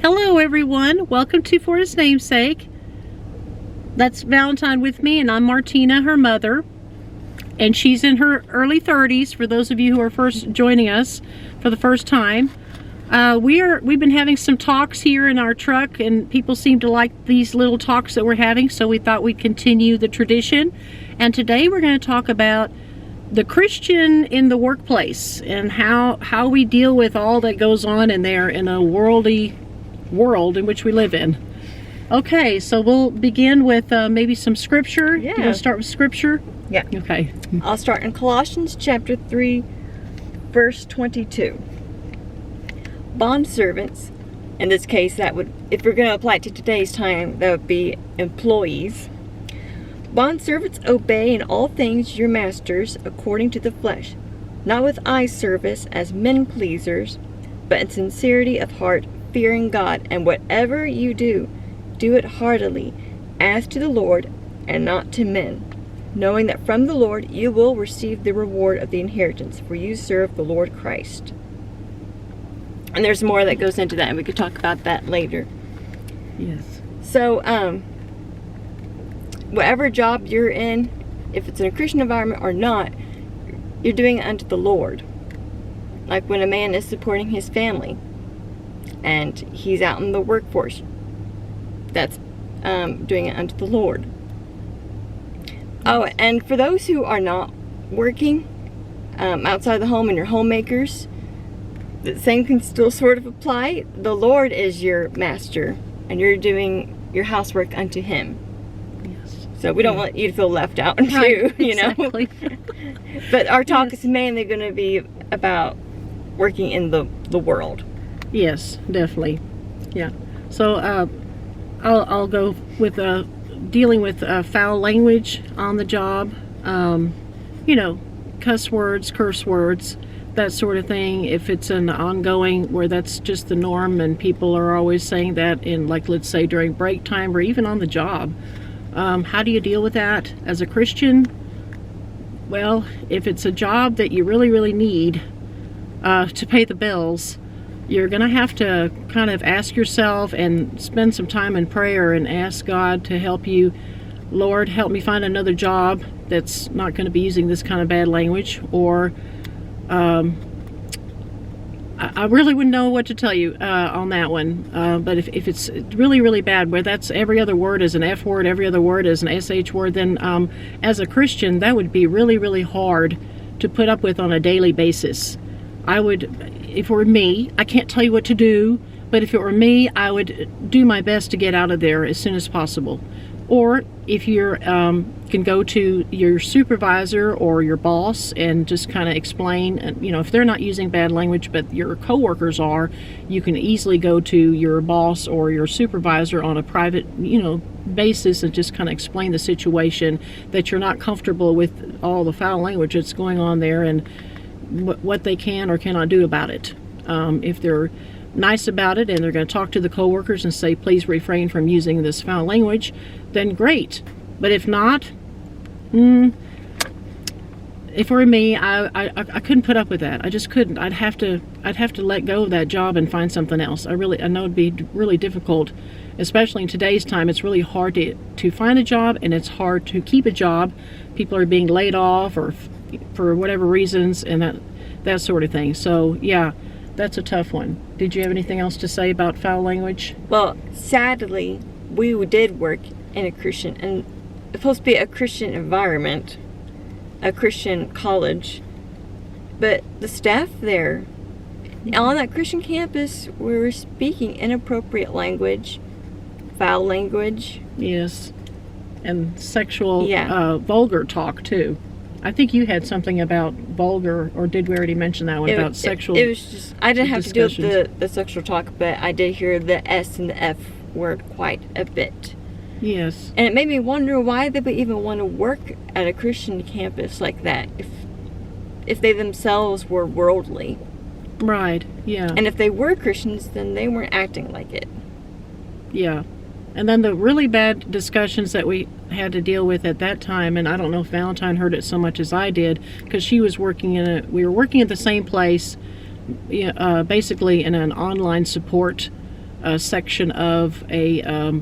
Hello everyone, welcome to For His Namesake. That's Valentine with me, and I'm Martina, her mother, and she's in her early 30s for those of you who are first joining us for the first time. We've been having some talks here in our truck, and people seem to like these little talks that we're having, so we thought we'd continue the tradition. And today we're going to talk about the Christian in the workplace and how we deal with all that goes on in there in a worldly world in which we live in. Okay, so we'll begin with maybe some scripture. Yeah. You want to start with scripture? Yeah. Okay. I'll start in Colossians chapter 3, verse 22. Bondservants, in this case, that would, if we're going to apply it to today's time, that would be employees. Bondservants, obey in all things your masters according to the flesh, not with eye service as men pleasers, but in sincerity of heart, fearing God. And whatever you do, do it heartily, as to the Lord and not to men, knowing that from the Lord you will receive the reward of the inheritance, for you serve the Lord Christ. And there's more that goes into that, and we could talk about that later. Yes. So, whatever job you're in, if it's in a Christian environment or not, you're doing it unto the Lord. Like when a man is supporting his family and he's out in the workforce, that's doing it unto the Lord. Oh, and for those who are not working outside the home and your homemakers, the same can still sort of apply. The Lord is your master, and you're doing your housework unto Him. Yes. So we don't want you to feel left out too, Right, you know. exactly. But our talk is mainly going to be about working in the world. Yes, definitely. Yeah. So I'll go with dealing with foul language on the job. Cuss words, curse words, that sort of thing. If it's an ongoing where that's just the norm and people are always saying that in, like, let's say during break time or even on the job, how do you deal with that as a Christian? Well, if it's a job that you really, really need to pay the bills, you're going to have to kind of ask yourself and spend some time in prayer and ask God to help you. Lord, help me find another job that's not going to be using this kind of bad language. Or I really wouldn't know what to tell you on that one. But if it's really, really bad, where that's every other word is an F word, every other word is an SH word, then as a Christian, that would be really, really hard to put up with on a daily basis. I would, if it were me, I can't tell you what to do, but if it were me, I would do my best to get out of there as soon as possible. Or if you can go to your supervisor or your boss and just kind of explain, if they're not using bad language but your coworkers are, you can easily go to your boss or your supervisor on a private, basis and just kind of explain the situation, that you're not comfortable with all the foul language that's going on there and what they can or cannot do about it. If they're nice about it and they're going to talk to the coworkers and say, please refrain from using this foul language, then great. But if not, if it were me, I couldn't put up with that. I just couldn't. I'd have to let go of that job and find something else. I know it'd be really difficult, especially in today's time. It's really hard to find a job, and it's hard to keep a job. People are being laid off or for whatever reasons, and that sort of thing. So yeah, that's a tough one. Did you have anything else to say about foul language? Well, sadly, we did work in a Christian, and it's supposed to be a Christian environment, a Christian college, but the staff there, on that Christian campus, we were speaking inappropriate language, foul language. Yes, and sexual, Yeah. Vulgar talk too. I think you had something about vulgar, or did we already mention that one, about sexual? It was just, I didn't have to deal with discussions. the sexual talk, but I did hear the S and the F word quite a bit. Yes. And it made me wonder why they would even want to work at a Christian campus like that if they themselves were worldly. Right, yeah. And if they were Christians, then they weren't acting like it. Yeah. And then the really bad discussions that we had to deal with at that time, and I don't know if Valentine heard it so much as I did, because she was working we were working at the same place, basically in an online support section of a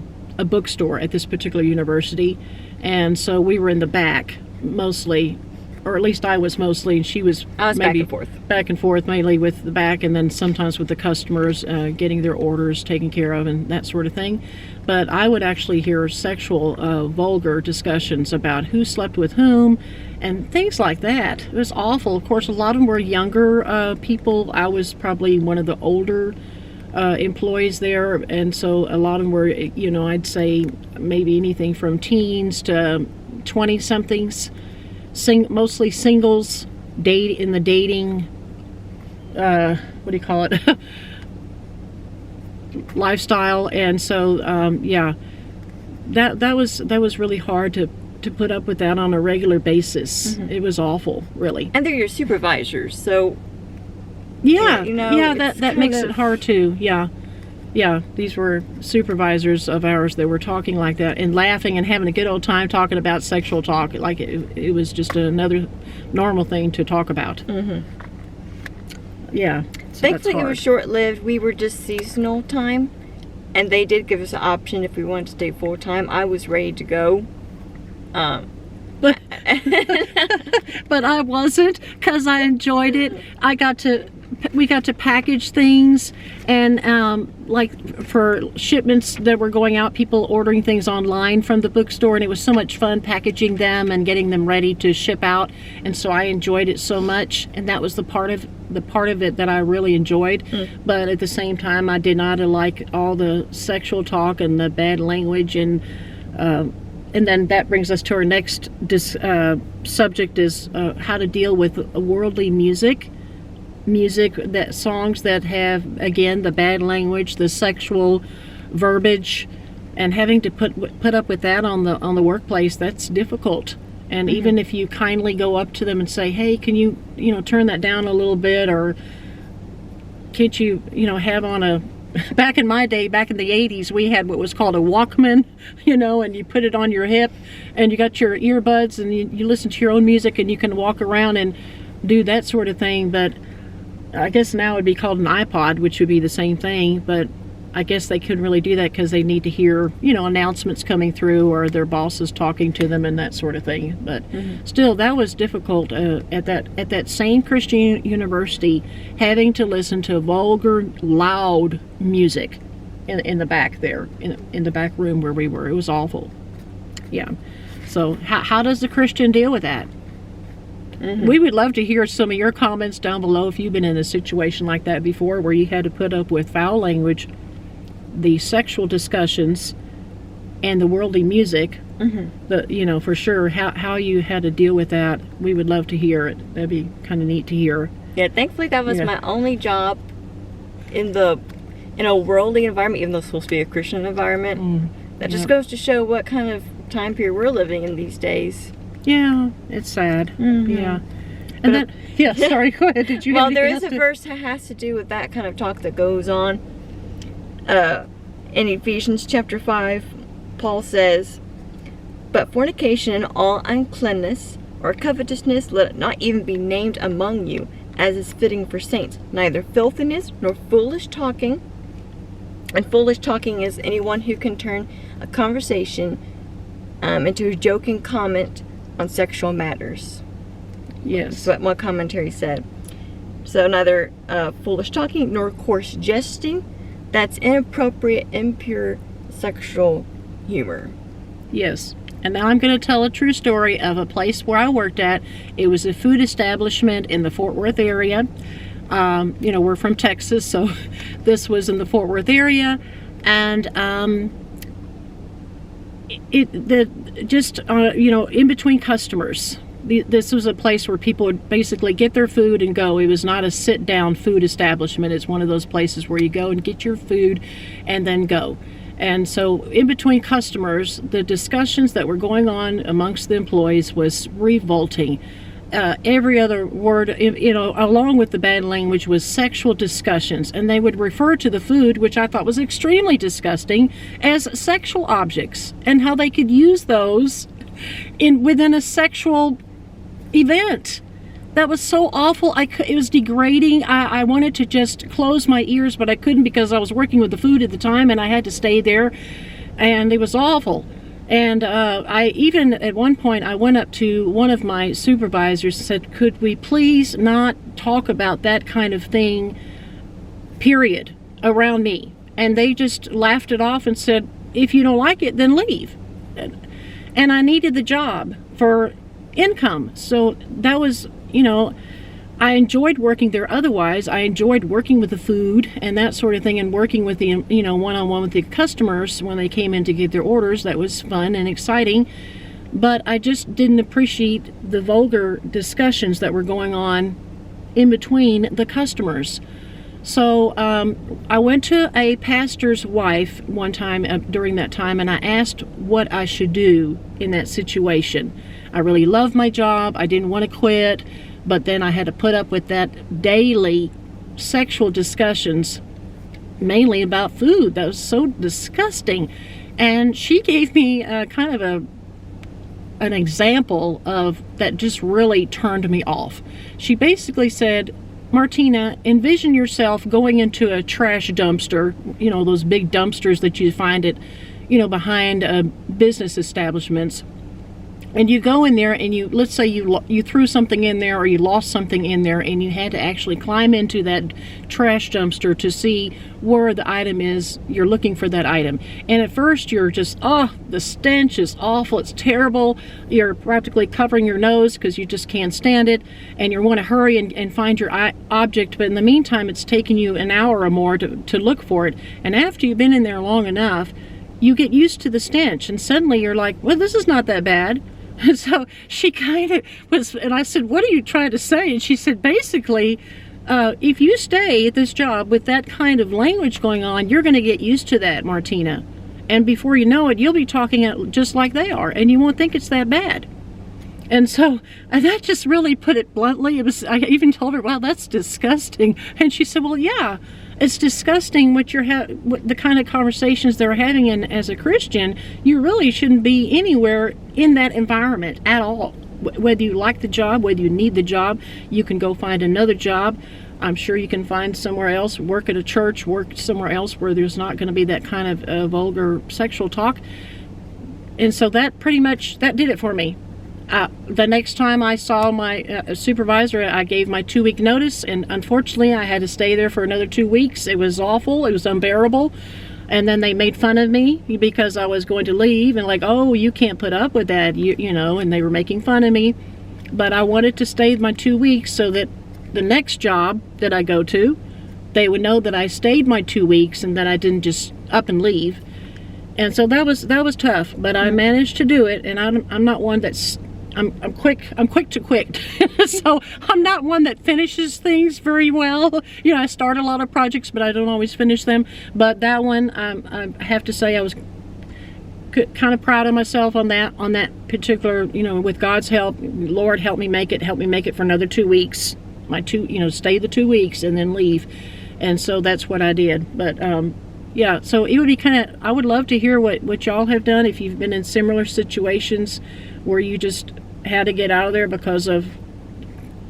bookstore at this particular university, and so we were in the back mostly, or at least I was mostly, and she was maybe back and forth, mainly with the back, and then sometimes with the customers, getting their orders taken care of and that sort of thing. But I would actually hear sexual, vulgar discussions about who slept with whom and things like that. It was awful. Of course, a lot of them were younger people. I was probably one of the older employees there, and so a lot of them were, I'd say maybe anything from teens to 20-somethings, mostly singles, in the dating, what do you call it, lifestyle. And so, that was really hard to put up with that on a regular basis. It was awful, really. And they're your supervisors, so that makes it hard too. These were supervisors of ours that were talking like that and laughing and having a good old time talking about sexual talk, like it was just another normal thing to talk about. So thankfully it was short-lived. We were just seasonal time, and they did give us an option if we wanted to stay full-time. I was ready to go, but I wasn't, because I enjoyed it. We got to package things, and like for shipments that were going out, people ordering things online from the bookstore, and it was so much fun packaging them and getting them ready to ship out. And so I enjoyed it so much, and that was the part of it that I really enjoyed. But at the same time, I did not like all the sexual talk and the bad language, and then that brings us to our next subject, is how to deal with worldly music, that songs that have, again, the bad language, the sexual verbiage, and having to put up with that on the workplace. That's difficult. And even if you kindly go up to them and say, hey, can you turn that down a little bit, or can't you have on a, back in my day, back in the 80s, we had what was called a Walkman, and you put it on your hip, and you got your earbuds, and you listen to your own music, and you can walk around and do that sort of thing. But I guess now it would be called an iPod, which would be the same thing, but I guess they couldn't really do that because they need to hear, announcements coming through, or their bosses talking to them and that sort of thing. But still, that was difficult at that same Christian university, having to listen to vulgar, loud music in the back there, in the back room where we were. It was awful. Yeah. So how does the Christian deal with that? We would love to hear some of your comments down below if you've been in a situation like that before, where you had to put up with foul language, the sexual discussions, and the worldly music. For sure, how you had to deal with that. We would love to hear it. That'd be kind of neat to hear. Yeah, thankfully that was my only job in a worldly environment, even though it's supposed to be a Christian environment. That just goes to show what kind of time period we're living in these days. Yeah, it's sad. Yeah. And then, sorry, go ahead. Did you have there is anything a verse that has to do with that kind of talk that goes on. In Ephesians chapter 5, Paul says, "But fornication and all uncleanness or covetousness, let it not even be named among you, as is fitting for saints. Neither filthiness nor foolish talking." And foolish talking is anyone who can turn a conversation into a joking comment on sexual matters. Yes. That's what one commentary said. So neither foolish talking nor coarse jesting. That's inappropriate, impure sexual humor. Yes. And now I'm going to tell a true story of a place where I worked at. It was a food establishment in the Fort Worth area. We're from Texas, so this was in the Fort Worth area. And in between customers, this was a place where people would basically get their food and go. It was not a sit-down food establishment. It's one of those places where you go and get your food and then go. And so in between customers, the discussions that were going on amongst the employees was revolting. Every other word, along with the bad language, was sexual discussions. And they would refer to the food, which I thought was extremely disgusting, as sexual objects, and how they could use those within a sexual event. That was so awful. It was degrading. I wanted to just close my ears, but I couldn't because I was working with the food at the time, and I had to stay there, and it was awful. And I even, at one point, I went up to one of my supervisors and said, could we please not talk about that kind of thing, period, around me? And they just laughed it off and said, if you don't like it, then leave. And I needed the job for income. So that was, I enjoyed working there otherwise. I enjoyed working with the food and that sort of thing, and working with the, one-on-one with the customers when they came in to get their orders. That was fun and exciting. But I just didn't appreciate the vulgar discussions that were going on in between the customers. So I went to a pastor's wife one time during that time, and I asked what I should do in that situation. I really loved my job. I didn't want to quit, but then I had to put up with that daily sexual discussions, mainly about food. That was so disgusting. And she gave me kind of an example of that just really turned me off. She basically said, Martina, envision yourself going into a trash dumpster, those big dumpsters that you find at, behind business establishments. And you go in there and let's say you threw something in there, or you lost something in there, and you had to actually climb into that trash dumpster to see where the item is. You're looking for that item. And at first you're just, the stench is awful. It's terrible. You're practically covering your nose because you just can't stand it. And you want to hurry and find your object. But in the meantime, it's taking you an hour or more to look for it. And after you've been in there long enough, you get used to the stench. And suddenly you're like, well, this is not that bad. And so she kind of was, and I said, what are you trying to say? And she said, basically, if you stay at this job with that kind of language going on, you're going to get used to that, Martina. And before you know it, you'll be talking just like they are, and you won't think it's that bad. And so that just really put it bluntly. I even told her, wow, that's disgusting. And she said, well, yeah, it's disgusting what the kind of conversations they're having. And as a Christian, you really shouldn't be anywhere in that environment at all. Whether you like the job, whether you need the job, you can go find another job. I'm sure you can find somewhere else, work at a church, work somewhere else where there's not going to be that kind of vulgar sexual talk. And so that pretty much, that did it for me. The next time I saw my supervisor, I gave my 2-week notice, and unfortunately I had to stay there for another 2 weeks. It was awful. It was unbearable. And then they made fun of me because I was going to leave, and like, oh, you can't put up with that, and they were making fun of me. But I wanted to stay my 2 weeks so that the next job that I go to, they would know that I stayed my 2 weeks and that I didn't just up and leave. And so that was tough, but I managed to do it. And I'm not one that's I'm quick to quit. So I'm not one that finishes things very well. I start a lot of projects, but I don't always finish them. But that one, I have to say I was kind of proud of myself on that particular, with God's help. Lord, help me make it for another 2 weeks. Stay the 2 weeks and then leave. And so that's what I did. But yeah, so it would be I would love to hear what y'all have done if you've been in similar situations where you just had to get out of there because of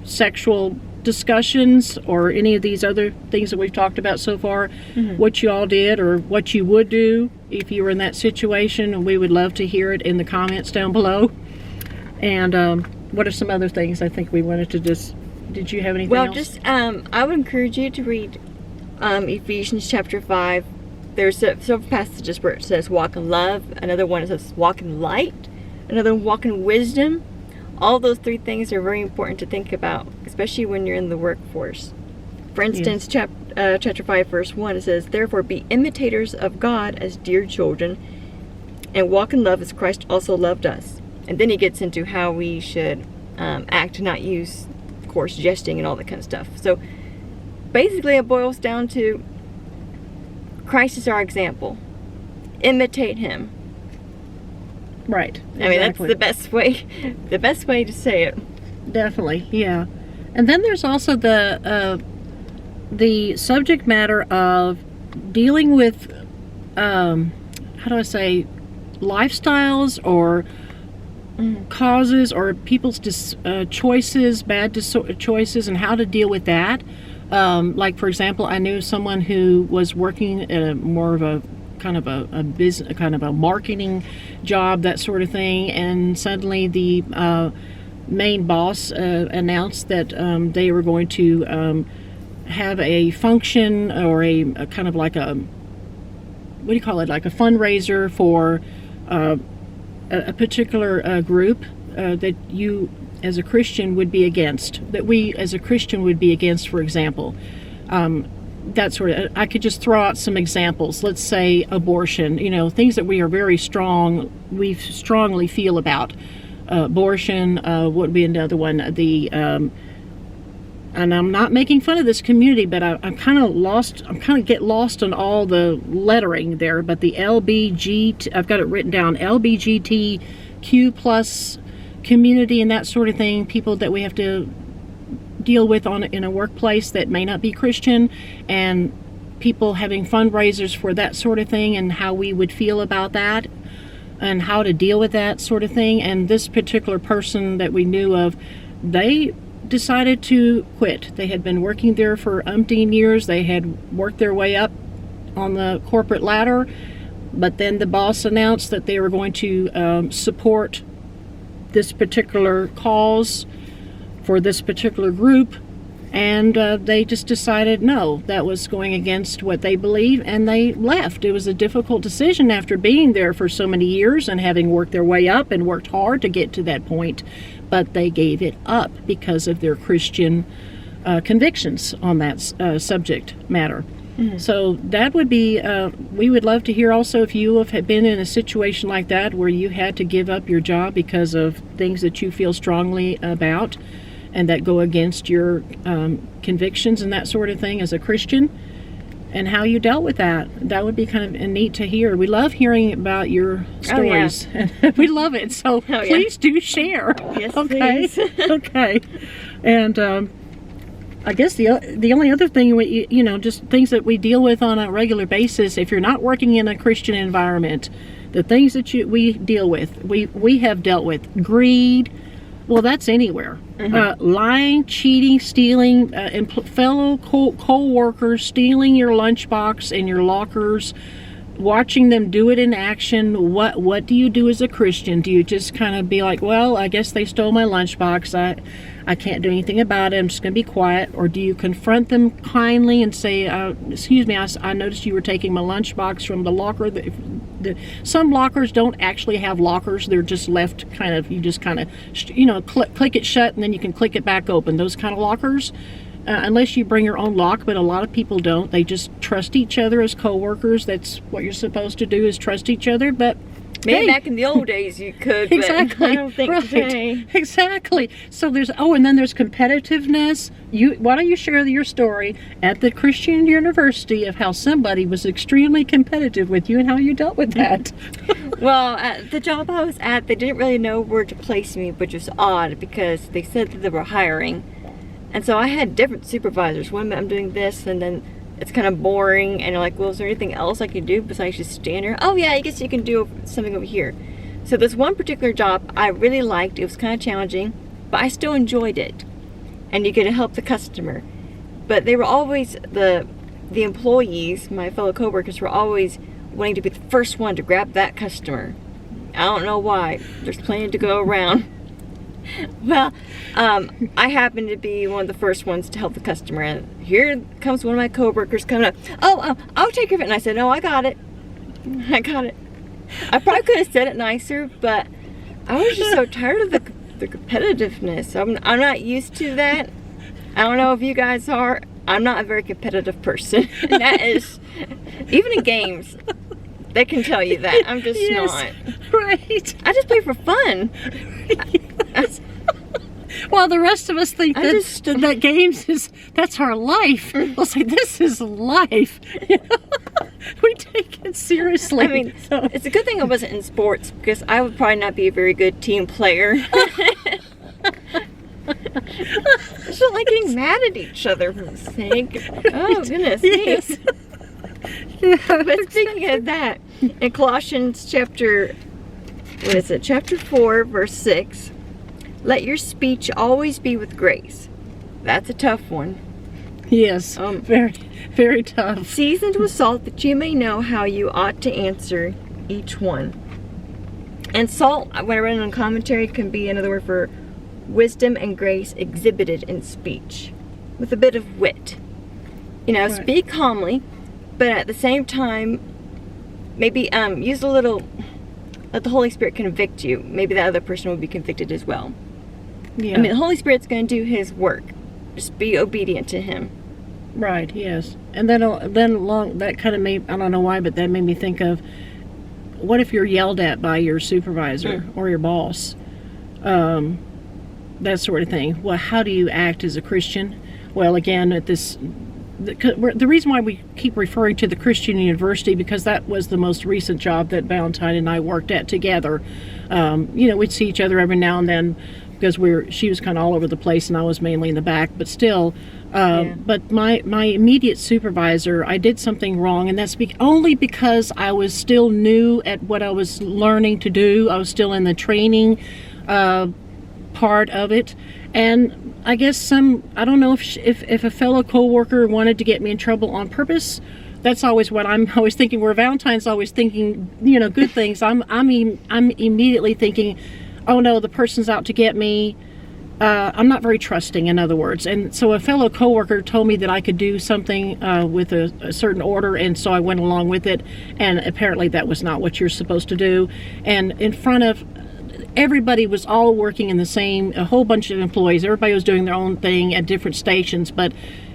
sexual discussions or any of these other things that we've talked about so far. Mm-hmm. What you all did or what you would do if you were in that situation. And we would love to hear it in the comments down below. And what are some other things I think we wanted to did you have anything else? I would encourage you to read Ephesians chapter 5. There's several passages where it says walk in love. Another one it says walk in light. Another one walk in wisdom. All those 3 things are very important to think about, especially when you're in the workforce. For instance, yes. Chapter 5, verse 1, it says, therefore be imitators of God as dear children, and walk in love as Christ also loved us. And then he gets into how we should act and not use coarse jesting and all that kind of stuff. So basically it boils down to Christ is our example. Imitate him. Right. Exactly. I mean, that's the best way to say it. Definitely, yeah. And then there's also the subject matter of dealing with, how do I say, lifestyles or causes or people's choices, bad choices, and how to deal with that. Like, for example, I knew someone who was working at more of a kind of a business, kind of a marketing job, that sort of thing, and suddenly the main boss announced that they were going to have a function or a kind of like a, what do you call it, like a fundraiser for a particular group that you as a Christian would be against, that we as a Christian would be against, for example. That sort of, I could just throw out some examples. Let's say abortion, things that we strongly feel about. Abortion, what would be another one? And I'm not making fun of this community, but I'm kind of lost. I'm kind of get lost on all the lettering there. But the I've got it written down, LBGTQ plus community and that sort of thing, people that we have to deal with in a workplace that may not be Christian, and people having fundraisers for that sort of thing, and how we would feel about that and how to deal with that sort of thing. And this particular person that we knew of, they decided to quit. They had been working there for umpteen years. They had worked their way up on the corporate ladder, but then the boss announced that they were going to support this particular cause for this particular group, and they just decided no, that was going against what they believe, and they left. It was a difficult decision after being there for so many years and having worked their way up and worked hard to get to that point, but they gave it up because of their Christian convictions on that subject matter. Mm-hmm. So that would be, we would love to hear also if you have been in a situation like that where you had to give up your job because of things that you feel strongly about and that go against your convictions and that sort of thing as a Christian, and how you dealt with that. That would be kind of neat to hear. We love hearing about your stories. Oh, yeah. We love it. So please do share. Yes, okay. Please. Okay. And I guess the only other thing, just things that we deal with on a regular basis, if you're not working in a Christian environment, the things that we deal with, we have dealt with greed. Well, that's anywhere. Mm-hmm. Lying, cheating, stealing, fellow co-workers, stealing your lunchbox and your lockers, watching them do it in action. What do you do as a Christian? Do you just kind of be like, well, I guess they stole my lunchbox. I can't do anything about it. I'm just going to be quiet. Or do you confront them kindly and say, excuse me, I noticed you were taking my lunchbox from the locker. Some lockers don't actually have lockers. They're just left kind of, you just kind of, click it shut and then you can click it back open. Those kind of lockers. Unless you bring your own lock, but a lot of people don't. They just trust each other as co-workers. That's what you're supposed to do, is trust each other. But maybe back in the old days you could, exactly. But I don't think today. Exactly. So and then there's competitiveness. Why don't you share your story at the Christian University of how somebody was extremely competitive with you and how you dealt with that? Well, at the job I was at, they didn't really know where to place me, which was odd because they said that they were hiring. And so I had different supervisors. One minute I'm doing this, and then it's kind of boring, and you're like, well, is there anything else I can do besides just stand here? Oh yeah, I guess you can do something over here. So this one particular job I really liked. It was kind of challenging, but I still enjoyed it. And you get to help the customer. But they were always, the employees, my fellow coworkers, were always wanting to be the first one to grab that customer. I don't know why. There's plenty to go around. Well, I happened to be one of the first ones to help the customer, and here comes one of my coworkers coming up. Oh, I'll take care of it. And I said, no, I got it. I got it. I probably could have said it nicer, but I was just so tired of the competitiveness. I'm not used to that. I don't know if you guys are. I'm not a very competitive person. And that is, even in games, they can tell you that. I'm just not. Right. I just play for fun. Well, the rest of us think that games that's our life. We'll say this is life. We take it seriously. I mean, it's a good thing I wasn't in sports, because I would probably not be a very good team player. It's not like getting mad at each other for the sake. Oh, goodness. Yes. Yeah. But speaking of that, in Colossians chapter What is it? Chapter 4, verse 6. Let your speech always be with grace. That's a tough one. Yes, very, very tough. Seasoned with salt, that you may know how you ought to answer each one. And salt, what I read in commentary, can be another word for wisdom and grace exhibited in speech, with a bit of wit. Right. Speak calmly, but at the same time, maybe use a little, let the Holy Spirit convict you. Maybe the other person will be convicted as well. Yeah. I mean, the Holy Spirit's going to do His work. Just be obedient to Him. Right, yes. And then that kind of made, I don't know why, but that made me think of, what if you're yelled at by your supervisor or your boss? That sort of thing. Well, how do you act as a Christian? Well, again, the reason why we keep referring to the Christian University, because that was the most recent job that Valentine and I worked at together. We'd see each other every now and then, because she was kind of all over the place and I was mainly in the back, but still. But my immediate supervisor, I did something wrong, and that's only because I was still new at what I was learning to do. I was still in the training part of it, and I guess I don't know if a fellow co-worker wanted to get me in trouble on purpose. That's always what I'm always thinking. Where Valentine's always thinking, good things. I'm immediately thinking, oh no, the person's out to get me. I'm not very trusting, in other words. And so a fellow coworker told me that I could do something with a certain order, and so I went along with it. And apparently that was not what you're supposed to do. And in front of everybody was all working in a whole bunch of employees. Everybody was doing their own thing at different stations, but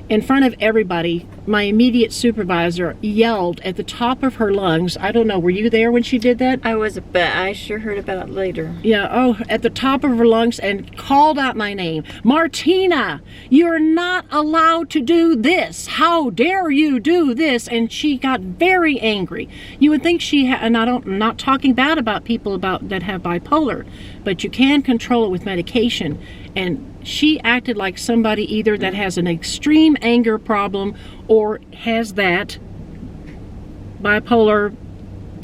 in front of everybody, my immediate supervisor yelled at the top of her lungs. I don't know, were you there when she did that? I was, but I sure heard about it later. Yeah, at the top of her lungs, and called out my name. Martina, you're not allowed to do this. How dare you do this? And she got very angry. You would think and I'm not talking bad about people that have bipolar, but you can control it with medication. And she acted like somebody either that has an extreme anger problem or has that bipolar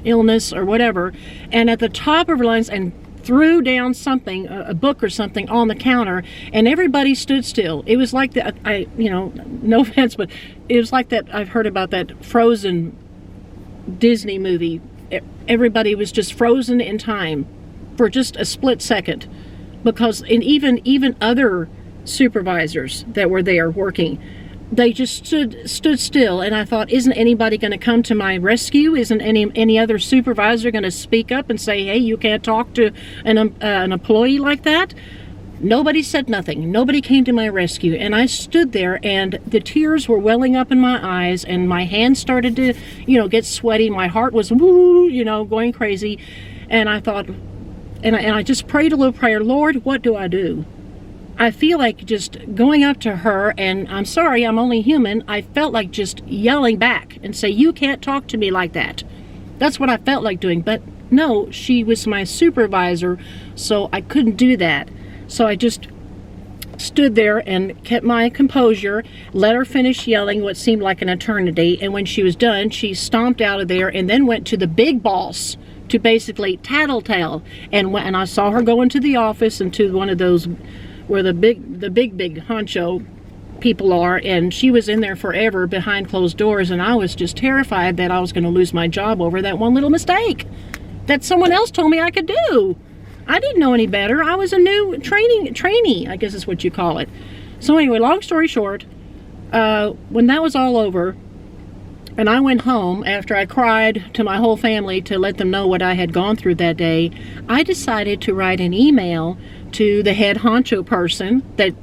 illness or whatever, and at the top of her lungs, and threw down something, a book or something, on the counter, and everybody stood still. It was like that. No offense, but it was like that. I've heard about that Frozen Disney movie. Everybody was just frozen in time for just a split second. Because even other supervisors that were there working, they just stood still, and I thought, isn't anybody going to come to my rescue? Isn't any other supervisor going to speak up and say, hey, you can't talk to an employee like that? Nobody said nothing. Nobody came to my rescue, and I stood there, and the tears were welling up in my eyes, and my hands started to, get sweaty. My heart was going crazy, and I thought. And I just prayed a little prayer, Lord, what do I do? I feel like just going up to her, and I'm sorry, I'm only human. I felt like just yelling back and say, you can't talk to me like that. That's what I felt like doing. But no, she was my supervisor, so I couldn't do that. So I just stood there and kept my composure, let her finish yelling what seemed like an eternity. And when she was done, she stomped out of there and then went to the big boss to basically tattletale, and I saw her go into the office and to one of those where the big honcho people are, and she was in there forever behind closed doors, and I was just terrified that I was going to lose my job over that one little mistake that someone else told me I could do. I didn't know any better. I was a new trainee, I guess is what you call it. So anyway, long story short, when that was all over, and I went home after I cried to my whole family to let them know what I had gone through that day, I decided to write an email to the head honcho person, the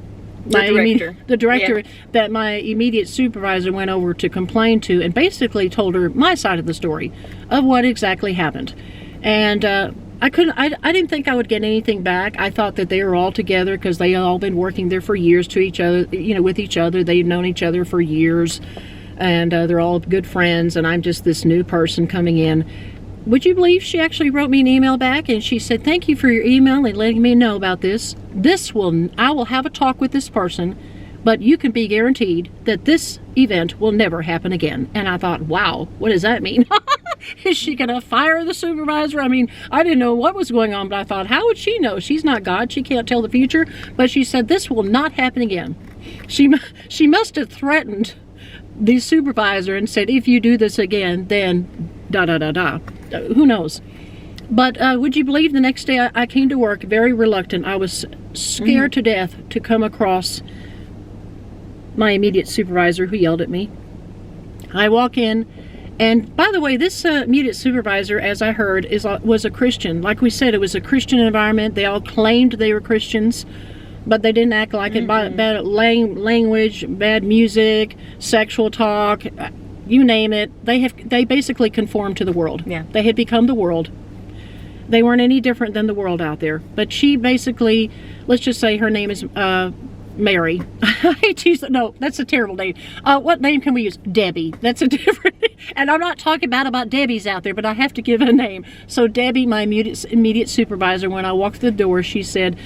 director that my immediate supervisor went over to complain to, and basically told her my side of the story of what exactly happened. And I didn't think I would get anything back. I thought that they were all together because they had all been working there for years with each other. They'd known each other for years. And they're all good friends, and I'm just this new person coming in. Would you believe she actually wrote me an email back, and she said, thank you for your email and letting me know about this. I will have a talk with this person, but you can be guaranteed that this event will never happen again. And I thought, wow, what does that mean? Is she going to fire the supervisor? I mean, I didn't know what was going on, but I thought, how would she know? She's not God. She can't tell the future. But she said, this will not happen again. She must have threatened the supervisor and said, if you do this again, then da-da-da-da. Who knows? But would you believe the next day I came to work very reluctant. I was scared to death to come across my immediate supervisor who yelled at me. I walk in, and by the way, this immediate supervisor, as I heard, was a Christian. Like we said, it was a Christian environment. They all claimed they were Christians, but they didn't act like it. Bad language, bad music, sexual talk, you name it. They basically conformed to the world. Yeah. They had become the world. They weren't any different than the world out there. But she basically, let's just say her name is Mary. I hate to use that. No, that's a terrible name. What name can we use? Debbie. That's a different. And I'm not talking bad about Debbie's out there, but I have to give it a name. So Debbie, my immediate supervisor, when I walked through the door, she said,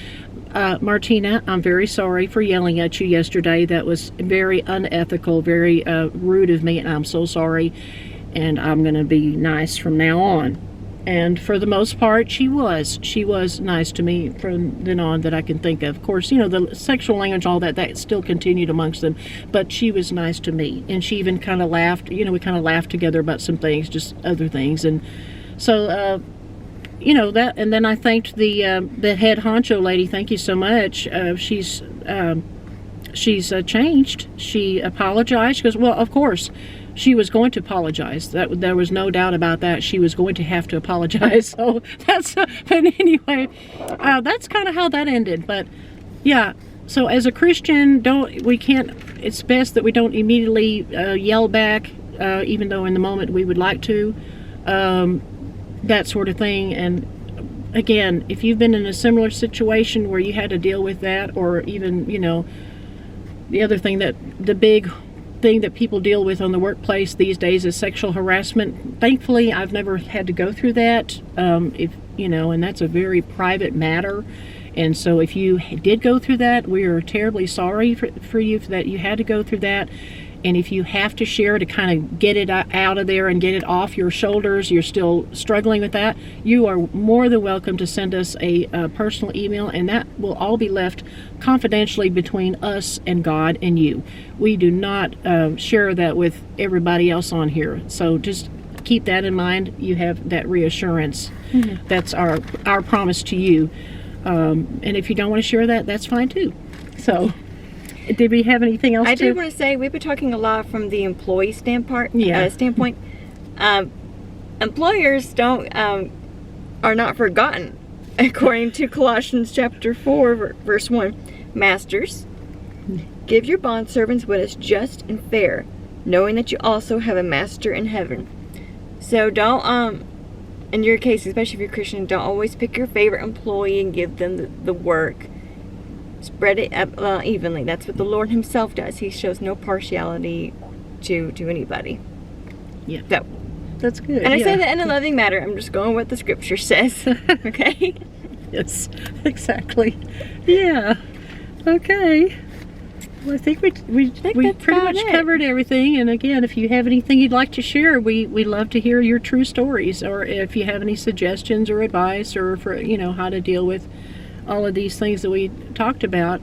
Martina, I'm very sorry for yelling at you yesterday. That was very unethical, very rude of me, and I'm so sorry. And I'm going to be nice from now on. And for the most part, she was nice to me from then on that I can think of. Of course, you know, the sexual language, all that still continued amongst them. But she was nice to me. And she even kind of laughed. You know, we kind of laughed together about some things, just other things. And so, you know, that. And then I thanked the head honcho lady. Thank you so much. She's changed. She apologized. She goes, well, of course. She was going to apologize. There was no doubt about that. She was going to have to apologize. So that's. But anyway, that's kind of how that ended. But yeah. So as a Christian, it's best that we don't immediately yell back, even though in the moment we would like to. That sort of thing. And again, if you've been in a similar situation where you had to deal with that, or even, you know, the other thing the big thing that people deal with on the workplace these days is sexual harassment. Thankfully, I've never had to go through that. If you know, and that's a very private matter. And so, if you did go through that, we are terribly sorry for you that you had to go through that. And if you have to share to kind of get it out of there and get it off your shoulders, you're still struggling with that, you are more than welcome to send us a personal email, and that will all be left confidentially between us and God and you. We do not share that with everybody else on here. So just keep that in mind. You have that reassurance. Mm-hmm. That's our promise to you. And if you don't want to share that, that's fine too. So... Did we have anything else? I did want to say we've been talking a lot from the employee standpoint. Employers are not forgotten, according to Colossians chapter 4, verse 1. Masters, give your bondservants what is just and fair, knowing that you also have a master in heaven. So don't, in your case, especially if you're Christian, don't always pick your favorite employee and give them the work. Spread it evenly. That's what the Lord himself does. He shows no partiality to anybody. Yeah. So, that's good. And I say that in a loving manner. I'm just going with what the scripture says. Okay? Yes, exactly. Yeah. Okay. Well, I think we pretty much covered everything. And again, if you have anything you'd like to share, we love to hear your true stories. Or if you have any suggestions or advice, or for how to deal with all of these things that we talked about,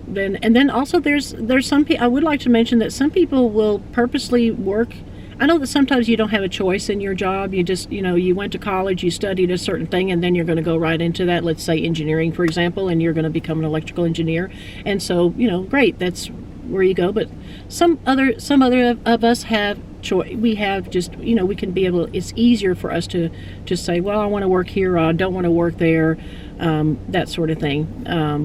then also there's some people. I would like to mention that some people will purposely work. I know that sometimes you don't have a choice in your job. You just you went to college, you studied a certain thing, and then you're going to go right into that. Let's say engineering, for example, and you're going to become an electrical engineer. And so great, that's where you go. But some other of us have choice. We have just we can be able. It's easier for us to say, well, I want to work here, or I don't want to work there. That sort of thing.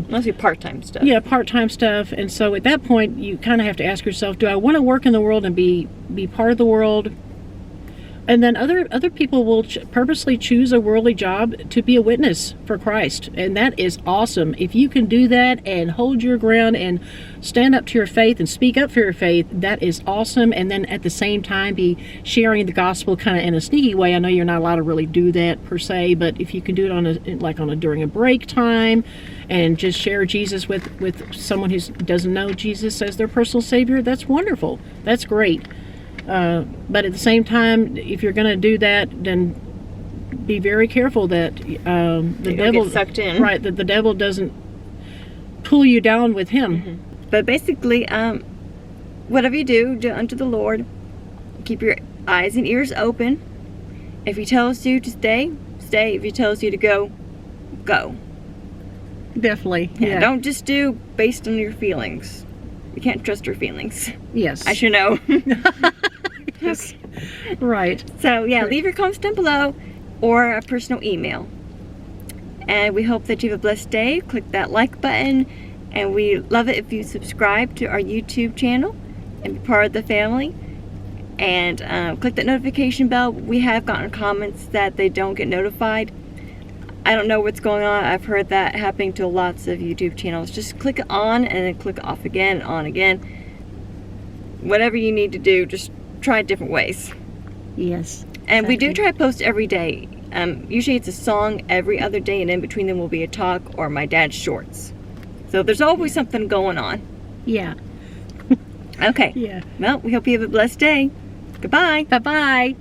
Mostly part-time stuff. Yeah, part-time stuff. And so at that point, you kind of have to ask yourself, do I want to work in the world and be part of the world? And then other people will purposely choose a worldly job to be a witness for Christ. And that is awesome. If you can do that and hold your ground and stand up to your faith and speak up for your faith, that is awesome. And then at the same time be sharing the gospel kind of in a sneaky way. I know you're not allowed to really do that per se, but if you can do it during a break time and just share Jesus with someone who doesn't know Jesus as their personal Savior, that's wonderful. That's great. But at the same time, if you're going to do that, then be very careful that the devil get sucked in. Right, that the devil doesn't pull you down with him. Mm-hmm. But basically, whatever you do, do unto the Lord. Keep your eyes and ears open. If he tells you to stay, stay. If he tells you to go, go. Definitely. Yeah. Don't just do based on your feelings. You can't trust your feelings. Yes. I should know. Yes. Right. So, yeah, leave your comments down below or a personal email. And we hope that you have a blessed day. Click that like button. And we love it if you subscribe to our YouTube channel and be part of the family. And click that notification bell. We have gotten comments that they don't get notified. I don't know what's going on. I've heard that happening to lots of YouTube channels. Just click it on and then click off again, on again. Whatever you need to do, just try different ways. Yes. And we do try to post every day. Usually it's a song every other day, and in between them will be a talk or my dad's shorts. So there's always something going on. Yeah. Okay. Yeah. Well, we hope you have a blessed day. Goodbye. Bye-bye.